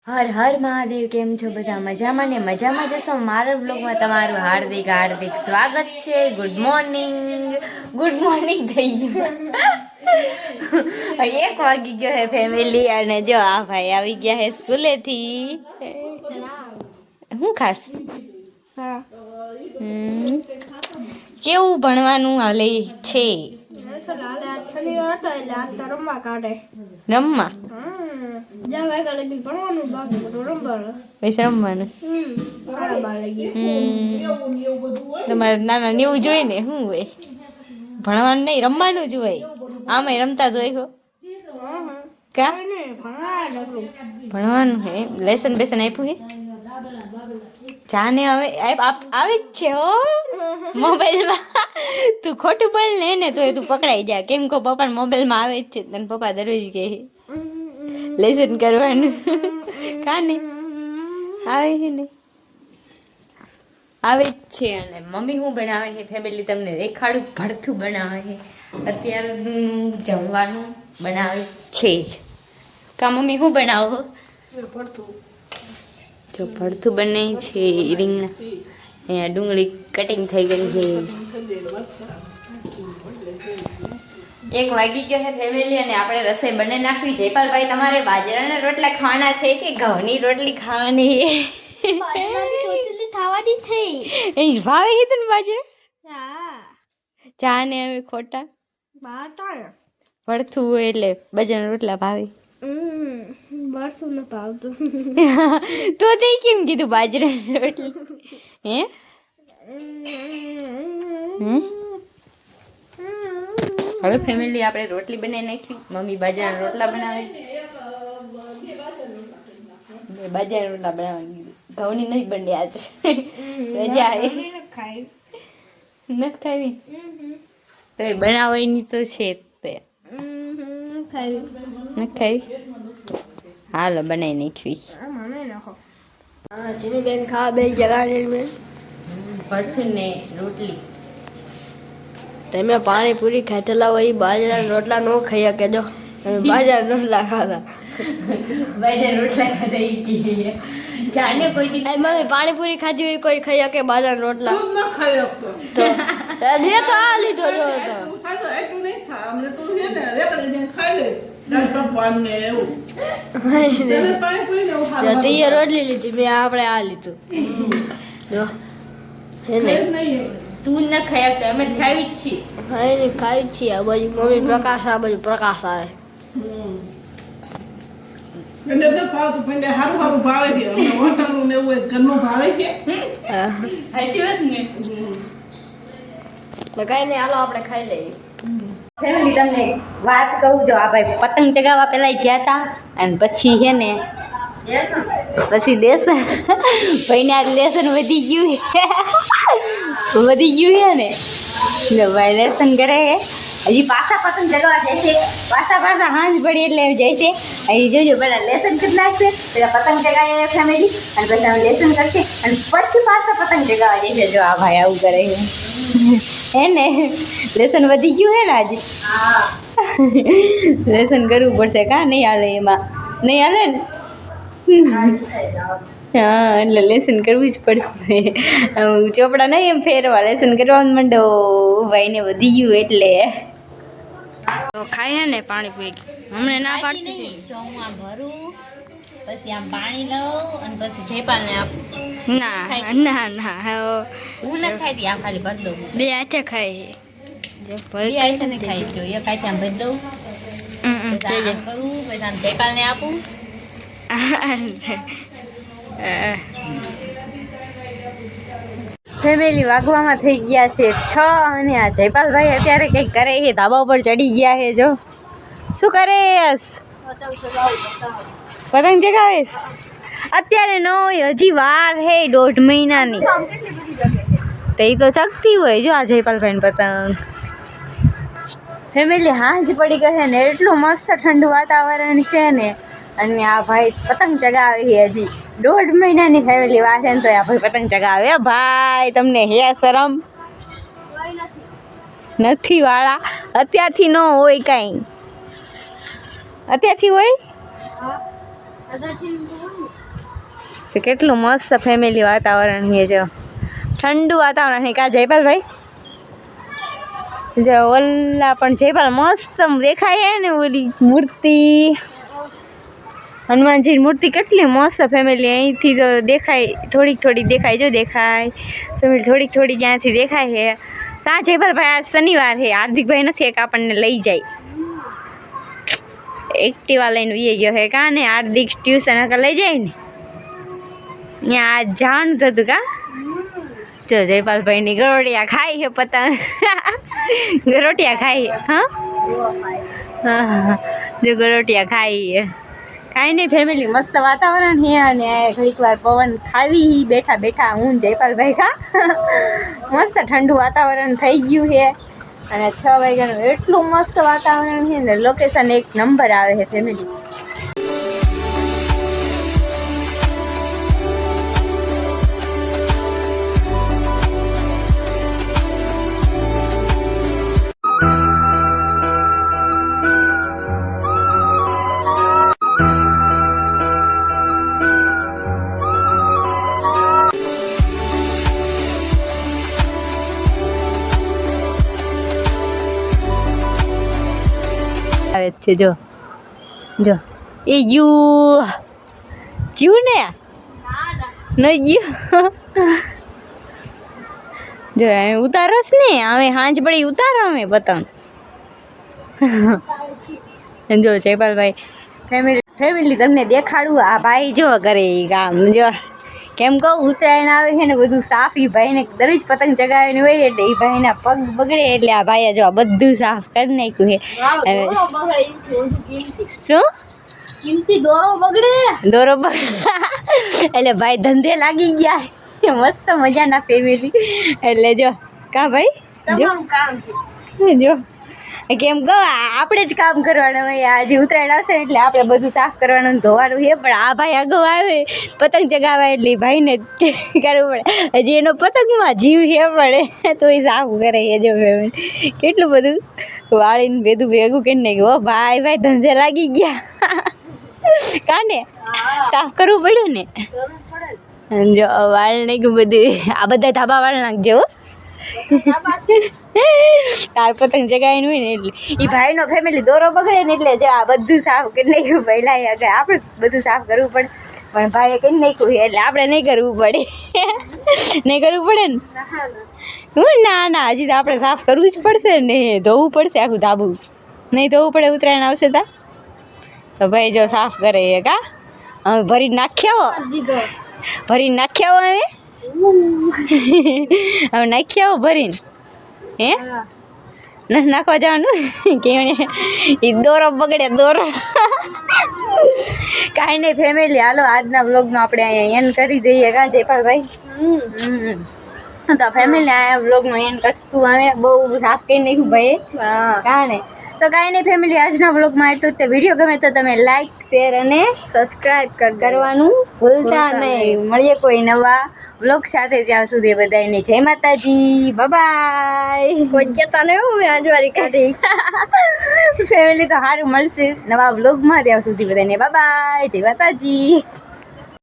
હર હર મહાદેવ. કેમ છો બધા? મજામાં ને મજામાં જશો. મારા બ્લોગમાં તમારું હાર્દિક હાર્દિક સ્વાગત છે. ગુડ મોર્નિંગ થઈ ગયું. 1 વાગી ગયો હે ફેમિલી. અને જો આ ભાઈ આવી ગયા હે સ્કૂલેથી. શું ખાસ? કેવું ભણવાનું હાલે છે? રમવા પૈસા રમવાનું. તમારે નાના નેવું જોઈએ ને. શું હોય? ભણવાનું નહીં, રમવાનું જ હોય. આમાંય રમતા જ હોય હો. કા ભણવાનું હે? લેસન બેસન આપ્યું હે? જાને હવે આવે જ છે હો મોબાઈલમાં. તું ખોટું બોલ ને એને તો તું પકડાઈ જા. કેમ કહો પપ્પા મોબાઈલમાં આવે જ છે. તને પપ્પા દરરોજ કહે લેસન કરવાનું. કા નહીં આવે છે ને? આવે જ છે. અને મમ્મી શું બનાવે છે ફેમિલી તમને દેખાડું. ભરથું બનાવે છે. અત્યારનું જમવાનું બનાવે છે. કા મમ્મી શું બનાવો? જો ભરથું બને છે. રીંગણા અહીંયા ડુંગળી કટિંગ થઈ ગઈ છે. 1 વાગી ગયો છે ફેમિલી. અને આપણે રસોઈ બને નાખવી. જયપાલભાઈ તમારે બાજરાના રોટલા ખાવાના છે કે ઘઉંની રોટલી ખાવાની? ભાવે છે તને બાજરા? ચા ને હવે ખોટા ભરથું હોય એટલે બાજરાના રોટલા ભાવે. તો તે કેમ કીધું બાજરાની રોટલી? હે હવે ફેમિલી આપણે રોટલી બનાવી નાખી. મમ્મી બાજરાના રોટલા બનાવે. બાજરાના રોટલા બનાવવાની કીધું. ઘઉંની નહીં બને આજે. રજા નથી ખાવી તો બનાવવાની તો છે તે. નથી ખાવી? હાલો બનાવી નાખવી. બેન ખાવા બે જગા ભરથું ને રોટલી. તમે પાણીપુરી ખાધેલા હોય બાજરા રોટલા નો ખાઈ શકે. જો તમે બાજરા રોટલા ખાતા. બાજરાના રોટલા ખાધા જાને કોઈ મમ્મી પાણીપુરી ખાધી હોય કોઈ ખાઈ શકે બાજરા રોટલા? તો આ લીધો જો તો રોટલી લીધી મેં. આપણે આ લીધું જો તું ન ખાય તો અમે ખાવી જ છીએ. હા ને ખાવી જ છીએ. આ બાજુ મમ્મી પ્રકાશ, આ બાજુ પ્રકાશ આવે. હારું ભાવે છે. હોટલનું ને એવું ઘરનું ભાવે છે. સાચી વાત ને? કઈ નહીં હાલો આપણે ખાઈ લઈએ. ફેમિલી તમને વાત કહું. જો આ ભાઈ પતંગ ચગાવવા પેલા ગયા હતા અને પછી છે ને પછી લેસન ભાઈને આ લેસન વધી ગયું છે ને ભાઈ લેસન કરે છે. હજી પાછા પતંગ ચગાવવા જાય છે. પાછા હાંજ પડી એટલે જાય છે. હજી જોજો પેલા લેસન કરી નાખશે. પેલા પતંગ ચગાવે ફેમિલી અને પછી લેસન કરશે અને પછી પાછા પતંગ ચગાવવા જાય છે. જો આ ભાઈ આવું કરે છે હે ને? લેસન વધી ગયું હે ને આજે? લેસન કરવું પડશે. કા નહીં હાલે? એમાં નહીં હાલે ને? હા એટલે લેસન કરવું જ પડશે. ચોપડા નહીં એમ ફેરવા લેસન કરવા માંડો. ભાઈને વધી ગયું એટલે ખાઈએ ને પાણીપુરી. હમણાં ના પાડતી હતી. જો હું આમ ભરું પછી આમ પાણી લઉં અને પછી જયપાલને આપું. ના હું નથી ખાતી. આમ ખાલી ભરી દઉં. બે હાથે ખાઈ. બે હાથે નહીં ખાઈ. જો એક હાથે આમ ભરી દઉં. પછી આમ કરું પછી આમ જયપાલને આપું. ફેમિલી વાગવામાં થઈ ગયા છે 6 અને આ જયપાલભાઈ અત્યારે કંઈક કરે છે. ધાબા ઉપર ચડી ગયા છે. જો શું કરેશ? પતંગ ચગાવેશ? અત્યારે ન હોય, હજી વાર હે 1.5 મહિનાની. તો એ તો ચગતી હોય. જો આ જયપાલભાઈ પતંગ. ફેમિલી હાંજ પડી ગઈ છે ને એટલું મસ્ત ઠંડુ વાતાવરણ છે ને. અને આ ભાઈ પતંગ ચગાવે છે. હજી 1.5 મહિનાની ફેમિલી વાર છે ને તો આ ભાઈ પતંગ ચગાવે. ભાઈ તમને હે શરમ નથી વાળા? અત્યારથી ન હોય કાંઈ. અત્યારથી હોય? તો કેટલું મસ્ત ફેમિલી વાતાવરણ છે જો ઠંડુ વાતાવરણ છે કા જયપાલભાઈ જો ઓલા પણ જયપાલ મસ્ત દેખાય ને ઓલી મૂર્તિ હનુમાનજીની મૂર્તિ કેટલી મસ્ત ફેમિલી અહીંથી તો દેખાય થોડીક દેખાય જો દેખાય ફેમિલી થોડીક ત્યાંથી દેખાય છે કાં જયપાલભાઈ આજ શનિવાર છે હાર્દિકભાઈ નથી એક આપણને લઈ જાય એક્ટિવા લઈને વી ગયો છે કાં ને હાર્દિક ટ્યુશન લઈ જાય ને ત્યાં આજ જવાનું થતું કા જો જયપાલભાઈની ગરોટિયા ખાઈ છે પતંગ ગરોટિયા ખાઈ હા જો ગરોટિયા ખાઈ છે કાંઈ નહીં ફેમિલી મસ્ત વાતાવરણ છે અને ઘડીક વાર પવન ખાવી બેઠા બેઠા હું જયપાલભાઈ ખા મસ્ત ઠંડુ વાતાવરણ થઈ ગયું છે અને 6 વાગ્યાનું એટલું મસ્ત વાતાવરણ છે ને લોકેશન એક નંબર આવે છે ફેમિલી આવે છે જો જો એ જીવ ને નહીં ગયું જો અમે ઉતારસ ને અમે હાંજ પડી ઉતારો અમે પતંગ જો જયપાલભાઈ ફેમિલી તમને દેખાડું આ ભાઈ જો કરે એ કામ જો કેમ કહું ઉત્તરાયણ આવે છે ને બધું સાફ એ ભાઈને દરરોજ પતંગ ચગાવવાની હોય એટલે એ ભાઈના પગ બગડે એટલે આ ભાઈએ જો આ બધું સાફ કરી નાખ્યું છે શું કિંમતી દોરો બગડે એટલે ભાઈ ધંધે લાગી ગયા મસ્ત મજાના ફેમિલી એટલે જો કા ભાઈ જો કેમ કહો આપણે જ કામ કરવાનું હોય આજે ઉત્તરાયણ આવશે એટલે આપણે બધું સાફ કરવાનું ધોવાનું છે પણ આ ભાઈ અગાઉ આવે પતંગ ચગાવવા એટલે ભાઈને કરવું પડે હજી એનો પતંગમાં જીવ છે પડે તો એ સાફ કરે છે જો કેટલું બધું વાળીને ભેગું કરી નાખ્યું હો ભાઈ ધંધે લાગી ગયા કાને સાફ કરવું પડ્યું ને જો વાળ નાખ્યું બધું આ બધા ધાબા વાળ નાખજો તાર પતંગ જગાવીને હોય ને એટલે એ ભાઈનો ફેમિલી દોરો બગડે ને એટલે જો આ બધું સાફ કરી નાખ્યું પહેલા આપણે બધું સાફ કરવું પડે પણ ભાઈએ કરી નાખ્યું એટલે આપણે નહીં કરવું પડે નહીં કરવું પડે ને હું ના હજી તો આપણે સાફ કરવું જ પડશે ને ધોવું પડશે આખું ધાબું નહીં ધોવું પડે ઉત્તરાયણ આવશે તો ભાઈ જો સાફ કરે કા હવે ભરી નાખ્યા હવે નાખ્યા ભરીને હે નાખવા જવાનું કેવણે એ દોરો બગડે દોરો કાંઈ નહીં ફેમિલી હાલો આજના વ્લોગનો આપણે અહીંયા એન્ડ કરી દઈએ કા જયપાલભાઈ તો ફેમિલી આ વ્લોગનો એન્ડ કરશું અમે બહુ સાફ કરી નાખ્યું ભાઈ કારણે તો કાંઈ નહીં ફેમિલી આજના વ્લોગમાં એટલું જ વિડીયો ગમે તો તમે લાઈક શેર અને સબસ્ક્રાઇબ કરવાનું ભૂલતા નહીં મળીએ કોઈ નવા વ્લોગ સાથે ત્યાં સુધી બધાને જય માતાજી બાય કોઈ કહેતા નહીં હું આજવારી કાઢી ફેમિલી તો સારું મળશે નવા વ્લોગમાં ત્યાં સુધી બધાને બાય જય માતાજી